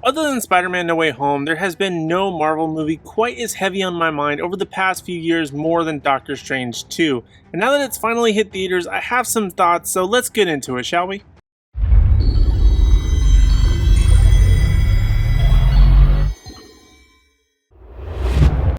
Other than Spider-Man No Way Home, there has been no Marvel movie quite as heavy on my mind over the past few years more than Doctor Strange 2. And now that it's finally hit theaters, I have some thoughts, so let's get into it, shall we?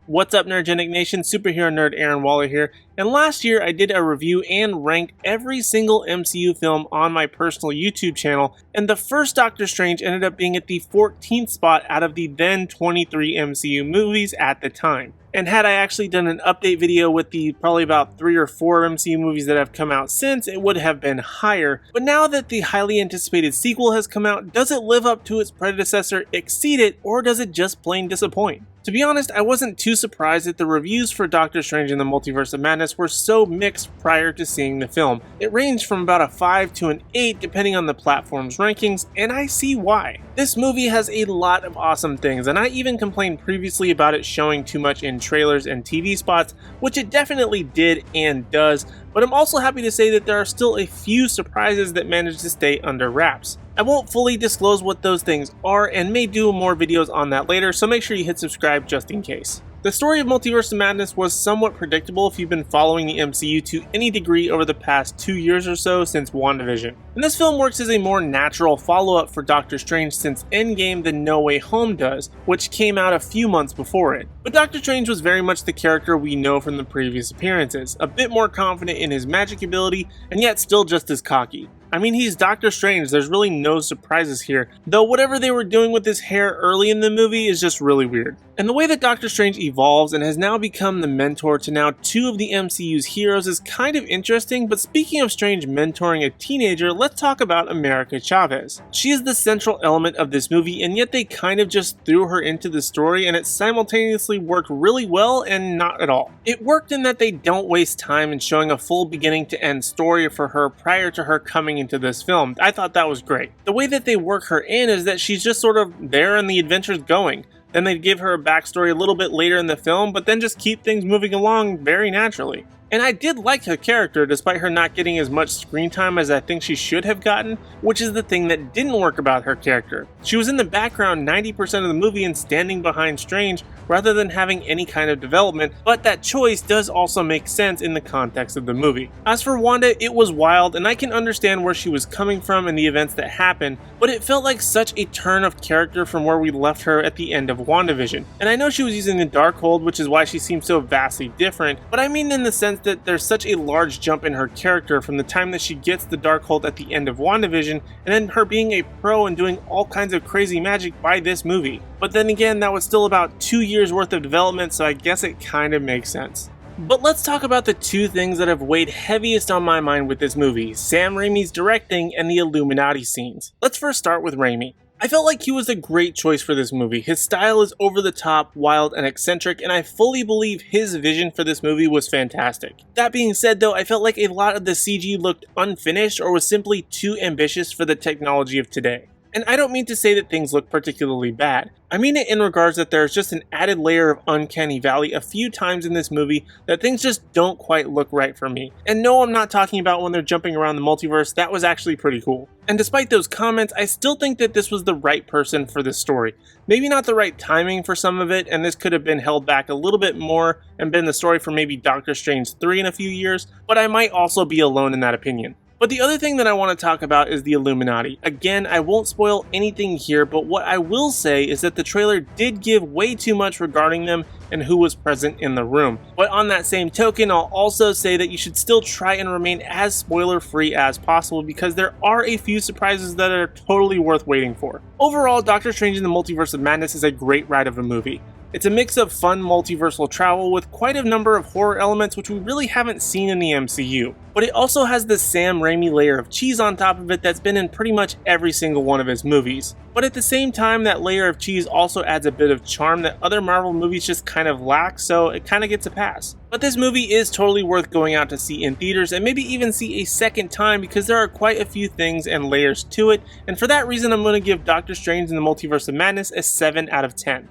What's up, Nerdgenic Nation? Superhero nerd Aaron Waller here, and last year I did a review and ranked every single MCU film on my personal YouTube channel, and the first Doctor Strange ended up being at the 14th spot out of the then 23 MCU movies at the time. And had I actually done an update video with the probably about 3 or 4 MCU movies that have come out since, it would have been higher. But now that the highly anticipated sequel has come out, does it live up to its predecessor, exceed it, or does it just plain disappoint? To be honest, I wasn't too surprised that the reviews for Doctor Strange in the Multiverse of Madness were so mixed prior to seeing the film. It ranged from about a 5 to an 8 depending on the platform's rankings, and I see why. This movie has a lot of awesome things, and I even complained previously about it showing too much in trailers and TV spots, which it definitely did and does, but I'm also happy to say that there are still a few surprises that manage to stay under wraps. I won't fully disclose what those things are and may do more videos on that later, so make sure you hit subscribe just in case. The story of Multiverse of Madness was somewhat predictable if you've been following the MCU to any degree over the past 2 years or so since WandaVision. And this film works as a more natural follow-up for Doctor Strange since Endgame than No Way Home does, which came out a few months before it. But Doctor Strange was very much the character we know from the previous appearances, a bit more confident in his magic ability, and yet still just as cocky. I mean, he's Doctor Strange, there's really no surprises here, though whatever they were doing with his hair early in the movie is just really weird. And the way that Doctor Strange evolves and has now become the mentor to now 2 of the MCU's heroes is kind of interesting, but speaking of Strange mentoring a teenager, let's talk about America Chavez. She is the central element of this movie, and yet they kind of just threw her into the story, and it simultaneously worked really well and not at all. It worked in that they don't waste time in showing a full beginning to end story for her prior to her coming into this film. I thought that was great. The way that they work her in is that she's just sort of there and the adventure's going. Then they'd give her a backstory a little bit later in the film, but then just keep things moving along very naturally. And I did like her character despite her not getting as much screen time as I think she should have gotten, which is the thing that didn't work about her character. She was in the background 90% of the movie and standing behind Strange rather than having any kind of development, but that choice does also make sense in the context of the movie. As for Wanda, it was wild, and I can understand where she was coming from and the events that happened, but it felt like such a turn of character from where we left her at the end of WandaVision. And I know she was using the Darkhold, which is why she seems so vastly different, but I mean in the sense that there's such a large jump in her character from the time that she gets the Darkhold at the end of WandaVision, and then her being a pro and doing all kinds of crazy magic by this movie. But then again, that was still about 2 years worth of development, so I guess it kind of makes sense. But let's talk about the 2 things that have weighed heaviest on my mind with this movie: Sam Raimi's directing and the Illuminati scenes. Let's first start with Raimi. I felt like he was a great choice for this movie. His style is over the top, wild, and eccentric, and I fully believe his vision for this movie was fantastic. That being said though, I felt like a lot of the CG looked unfinished or was simply too ambitious for the technology of today. And I don't mean to say that things look particularly bad. I mean it in regards that there's just an added layer of uncanny valley a few times in this movie that things just don't quite look right for me. And no, I'm not talking about when they're jumping around the multiverse. That was actually pretty cool. And despite those comments, I still think that this was the right person for this story. Maybe not the right timing for some of it, and this could have been held back a little bit more and been the story for maybe Doctor Strange 3 in a few years, but I might also be alone in that opinion. But the other thing that I want to talk about is the Illuminati. Again, I won't spoil anything here, but what I will say is that the trailer did give way too much regarding them and who was present in the room. But on that same token, I'll also say that you should still try and remain as spoiler-free as possible because there are a few surprises that are totally worth waiting for. Overall, Doctor Strange in the Multiverse of Madness is a great ride of a movie. It's a mix of fun multiversal travel with quite a number of horror elements which we really haven't seen in the MCU. But it also has the Sam Raimi layer of cheese on top of it that's been in pretty much every single one of his movies. But at the same time, that layer of cheese also adds a bit of charm that other Marvel movies just kind of lack, so it kind of gets a pass. But this movie is totally worth going out to see in theaters and maybe even see a second time because there are quite a few things and layers to it, and for that reason I'm going to give Doctor Strange in the Multiverse of Madness a 7 out of 10.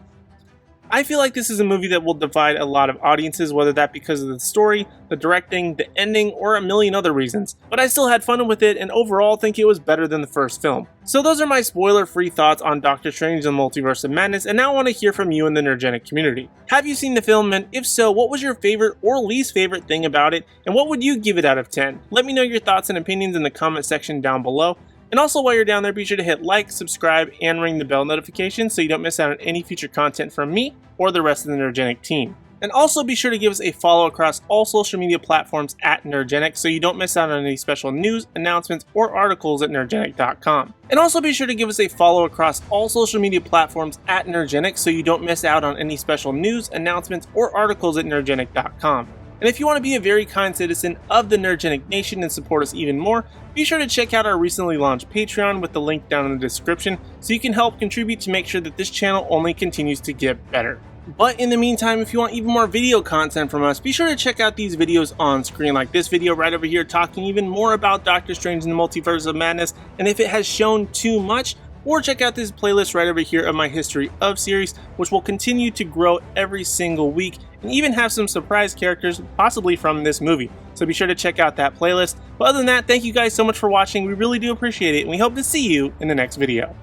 I feel like this is a movie that will divide a lot of audiences, whether that because of the story, the directing, the ending, or a million other reasons. But I still had fun with it and overall think it was better than the first film. So those are my spoiler-free thoughts on Doctor Strange and the Multiverse of Madness, and now I want to hear from you in the Nerdgenic community. Have you seen the film, and if so, what was your favorite or least favorite thing about it, and what would you give it out of 10? Let me know your thoughts and opinions in the comment section down below. And also while you're down there, be sure to hit like, subscribe, and ring the bell notification so you don't miss out on any future content from me or the rest of the Nerdgenic team. And also be sure to give us a follow across all social media platforms at Nerdgenic so you don't miss out on any special news, announcements, or articles at nerdgenic.com. And also be sure to give us a follow across all social media platforms at Nerdgenic so you don't miss out on any special news, announcements, or articles at nerdgenic.com. And if you want to be a very kind citizen of the Nerdgenic Nation and support us even more, be sure to check out our recently launched Patreon with the link down in the description so you can help contribute to make sure that this channel only continues to get better. But in the meantime, if you want even more video content from us, be sure to check out these videos on screen, like this video right over here talking even more about Doctor Strange and the Multiverse of Madness, and if it has shown too much, or check out this playlist right over here of my History of series, which will continue to grow every single week, and even have some surprise characters, possibly from this movie. So be sure to check out that playlist. But other than that, thank you guys so much for watching. We really do appreciate it, and we hope to see you in the next video.